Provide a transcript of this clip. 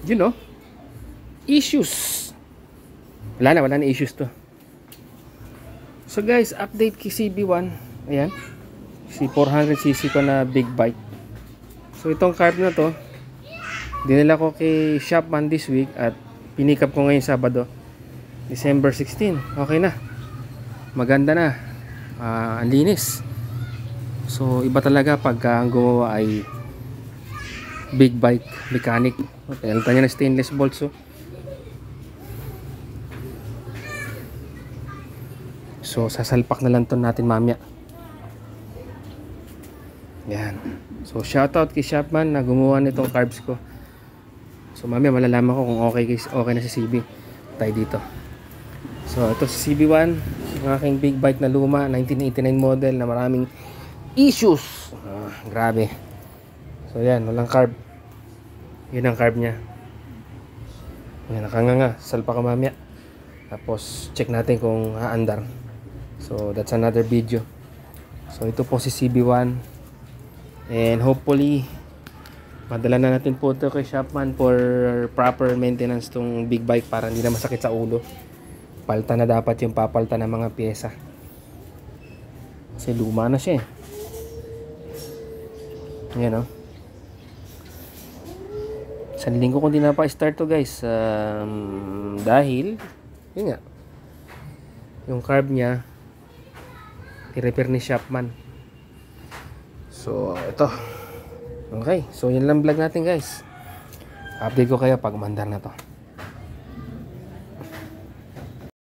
You know, issues. Wala na issues to. So guys, update kay CB1. Ayan, si 400cc ko na big bike. So itong carb na to, dinala ko kay Shopman this week at pinik up ko ngayon Sabado, December 16. Okay na, maganda na, ang linis. So iba talaga pagka ang gumawa ay big bike mechanic. Pelta niya na stainless bolts. So sasalpak na lang to natin mamaya. Yan. So shoutout kay Shopman na gumawa nitong carbs ko. So mamaya malalaman ko kung okay na si CB tayo dito. So ito si CB1, ang aking big bike na luma, 1989 model na maraming issues. Grabe. So yan, walang carb. Yun ang carb niya. Yan, nakanganga. Salpa ka mamaya. Tapos check natin kung haandar. So that's another video. So ito po si CB1. And hopefully madala na natin po ito kay Shopman for proper maintenance tong big bike para hindi na masakit sa ulo. Palta na dapat yung papalta ng mga pyesa. Kasi luma na siya eh. Ayan o. Isang linggo kung di na pa start to guys. Dahil yun nga, yung carb niya i-repair ni Shopman. So ito. Okay, so yun lang vlog natin guys. Update ko kayo pag mandar na to.